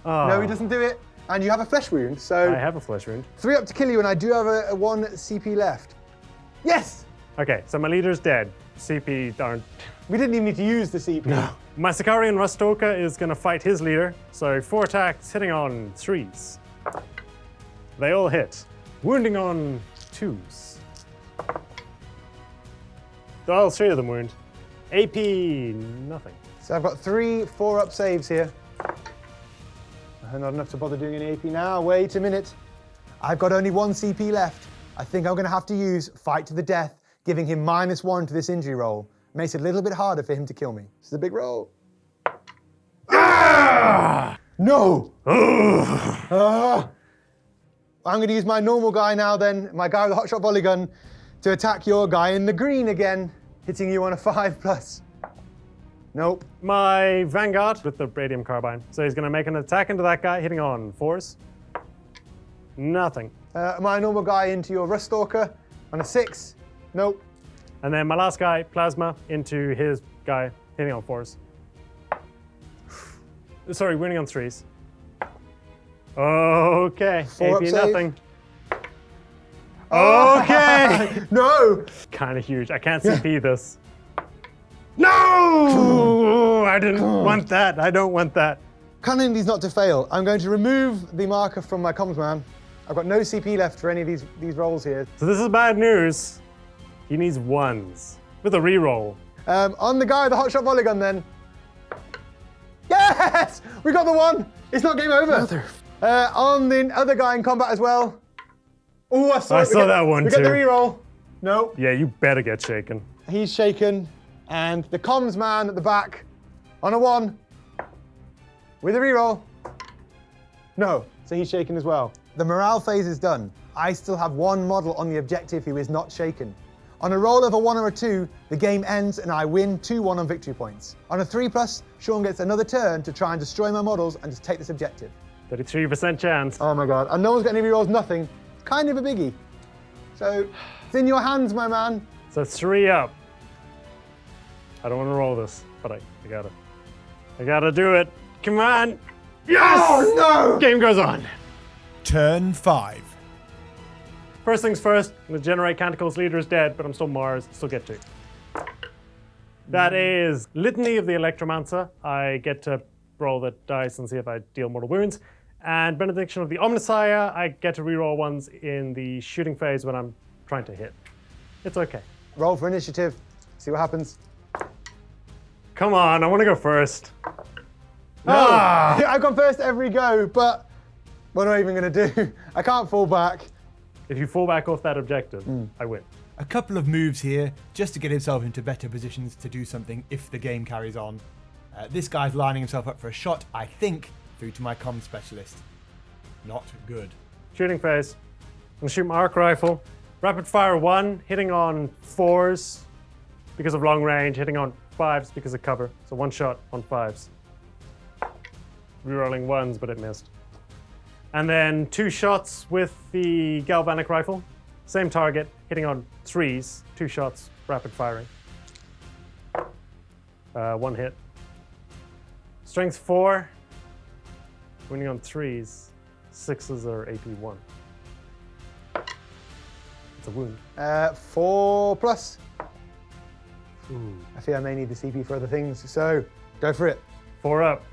No, he doesn't do it. And you have a flesh wound, so... I have a flesh wound. 3 up to kill you, and I do have a 1 CP left. Yes! Okay, so my leader's dead. CP aren't... We didn't even need to use the CP. No. My Sicarian Rustoka is going to fight his leader, so 4 attacks hitting on 3s. They all hit. Wounding on 2s. All 3 of them wound. AP, nothing. So I've got 3 4-up saves here. Not enough to bother doing any AP now. Wait a minute. I've got only 1 CP left. I think I'm going to have to use Fight to the Death, giving him -1 to this injury roll. Makes it a little bit harder for him to kill me. This is a big roll. No! I'm going to use my normal guy now then, my guy with the hotshot volley gun, to attack your guy in the green again, hitting you on a 5+. Nope. My Vanguard with the radium carbine. So he's going to make an attack into that guy, hitting on 4s. Nothing. My normal guy into your Ruststalker on a 6. Nope. And then my last guy, Plasma, into his guy, hitting on 4s. Sorry, winning on 3s. Okay, 4 AP up nothing. Okay! No! Kind of huge. I can't CP this. No! I didn't want that. I don't want that. Counting these not to fail, I'm going to remove the marker from my comms man. I've got no CP left for any of these rolls here. So this is bad news. He needs 1s with a reroll. On the guy with the hotshot volley gun then. Yes! We got the 1! It's not game over. On the other guy in combat as well. Oh, I saw that one too. We got the reroll. No. Yeah, you better get shaken. He's shaken. And the comms man at the back on a 1 with a reroll. No, so he's shaken as well. The morale phase is done. I still have 1 model on the objective who is not shaken. On a roll of a 1 or a 2, the game ends and I win 2-1 on victory points. On a 3+, Sean gets another turn to try and destroy my models and just take this objective. 33% chance. Oh my God, and no one's got any rerolls, nothing. Kind of a biggie. So, it's in your hands, my man. So 3 up. I don't want to roll this, but I gotta. I gotta do it. Come on. Yes! Oh no! Game goes on. Turn 5. First things first, I'm gonna generate Canticle's leader is dead, but I'm still Mars, still get to. That is Litany of the Electromancer. I get to roll the dice and see if I deal mortal wounds. And Benediction of the Omnissiah, I get to reroll 1s in the shooting phase when I'm trying to hit. It's okay. roll for initiative. See what happens. Come on, I want to go first. No, I've gone first every go, but what am I even going to do? I can't fall back. If you fall back off that objective, I win. A couple of moves here just to get himself into better positions to do something if the game carries on. This guy's lining himself up for a shot, I think, through to my comm specialist. Not good. Shooting phase. I'm gonna shoot my arc rifle. Rapid fire 1, hitting on 4s because of long range, hitting on 5s because of cover. So 1 shot on 5s. Rerolling 1s, but it missed. And then 2 shots with the galvanic rifle. Same target, hitting on 3s, 2 shots, rapid firing. 1 hit. Strength 4, winning on 3s, 6s are AP 1. It's a wound. 4 plus. Ooh. I feel I may need the CP for other things, so go for it. 4 up.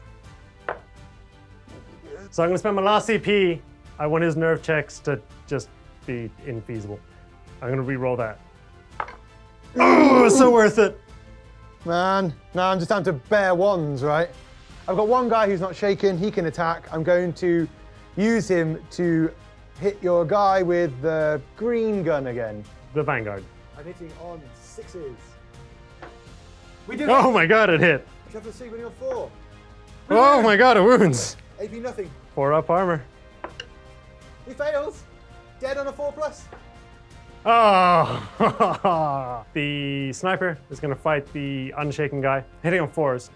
So I'm gonna spend my last CP. I want his nerve checks to just be infeasible. I'm gonna re-roll that. Oh, it's so worth it. Man, now I'm just down to bare 1s, right? I've got 1 guy who's not shaken, he can attack. I'm going to use him to hit your guy with the green gun again. The Vanguard. I'm hitting on 6s. We do Oh my god, it hit. Shuffle C when you're 4. Oh my god, it wounds. AP nothing. 4 up armor. He fails. Dead on a 4 plus. Oh! The sniper is gonna fight the unshaken guy, hitting on 4s.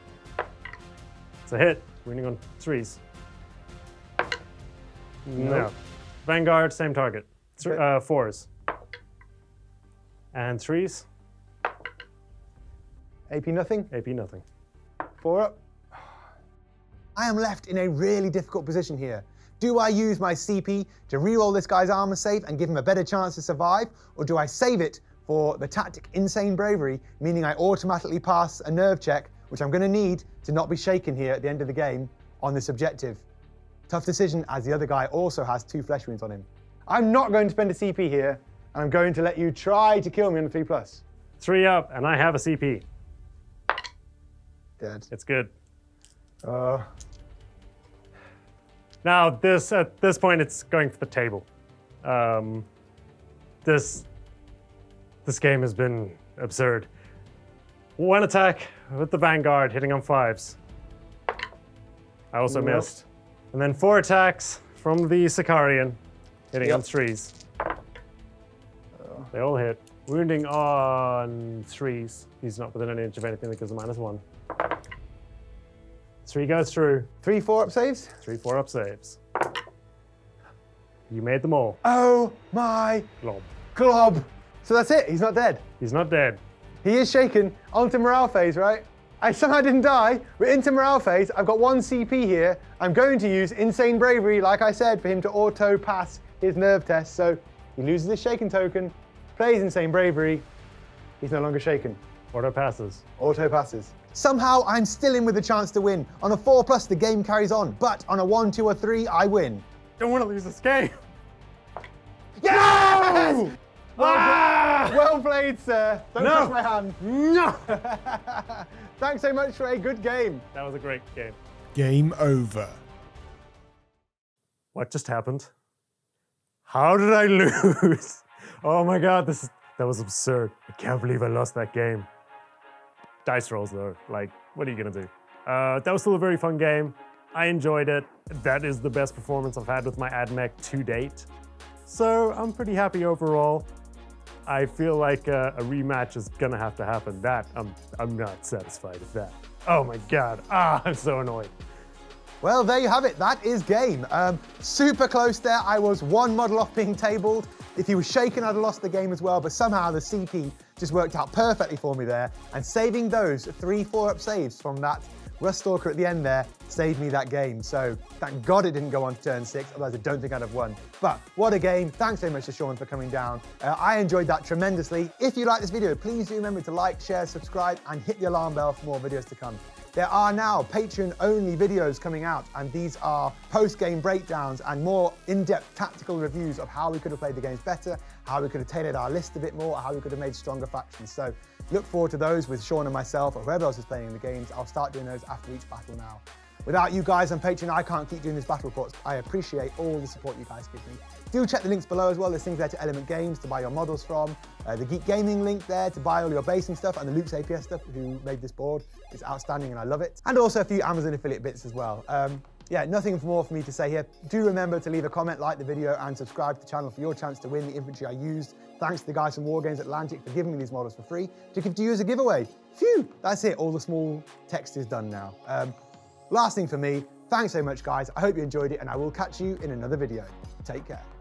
It's a hit, winning on 3s. No. Vanguard, same target. 4s. And 3s. AP nothing. AP nothing. 4 up. I am left in a really difficult position here. Do I use my CP to reroll this guy's armor save and give him a better chance to survive? Or do I save it for the tactic Insane Bravery, meaning I automatically pass a nerve check, which I'm gonna need to not be shaken here at the end of the game on this objective? Tough decision, as the other guy also has 2 flesh wounds on him. I'm not going to spend a CP here, and I'm going to let you try to kill me on a 3 plus. 3 up, and I have a CP. Dead. It's good. Now, at this point, it's going for the table. This game has been absurd. 1 attack with the Vanguard, hitting on 5s. I also missed. And then 4 attacks from the Sicarian, hitting on 3s. They all hit. Wounding on 3s. He's not within an inch of anything that gives a -1. 3 goes through. 3 4 up saves? 3 4 up saves. You made them all. Oh my Glob. glob. So that's it, he's not dead. He's not dead. He is shaken. Onto morale phase, right? I somehow didn't die. We're into morale phase. I've got 1 CP here. I'm going to use Insane Bravery, like I said, for him to auto pass his nerve test. So he loses his shaken token, plays Insane Bravery. He's no longer shaken. Auto passes. Auto passes. Somehow I'm still in with a chance to win. On a 4 plus, the game carries on. But on a 1, 2, or 3, I win. Don't want to lose this game. Yes! Ah! Well played, sir. Don't No. touch my hand. No! Thanks so much for a good game. That was a great game. Game over. What just happened? How did I lose? Oh my god, that was absurd. I can't believe I lost that game. Dice rolls though, like, what are you gonna do? That was still a very fun game. I enjoyed it. That is the best performance I've had with my AdMech to date. So I'm pretty happy overall. I feel like a rematch is gonna have to happen. That, I'm not satisfied with that. Oh my god, I'm so annoyed. Well, there you have it. That is game. Super close there. I was 1 model off being tabled. If he was shaken, I'd have lost the game as well, but somehow the CP just worked out perfectly for me there, and saving those 3 4-up saves from that Ruststalker at the end there saved me that game. So thank God it didn't go on to turn 6, otherwise I don't think I'd have won. But what a game. Thanks very much to Sean for coming down. I enjoyed that tremendously. If you like this video, please do remember to like, share, subscribe, and hit the alarm bell for more videos to come. There are now Patreon-only videos coming out, and these are post-game breakdowns and more in-depth tactical reviews of how we could have played the games better, how we could have tailored our list a bit more, or how we could have made stronger factions. So look forward to those with Sean and myself, or whoever else is playing in the games. I'll start doing those after each battle now. Without you guys on Patreon, I can't keep doing these battle reports. I appreciate all the support you guys give me. Do check the links below as well. There's things there to Element Games to buy your models from. The Geek Gaming link there to buy all your basing stuff, and the Luke's APS stuff, who made this board. It's outstanding and I love it. And also a few Amazon affiliate bits as well. Yeah, nothing more for me to say here. Do remember to leave a comment, like the video, and subscribe to the channel for your chance to win the infantry I used. Thanks to the guys from Wargames Atlantic for giving me these models for free to give to you as a giveaway. Phew, that's it. All the small text is done now. Last thing for me, thanks so much, guys. I hope you enjoyed it, and I will catch you in another video. Take care.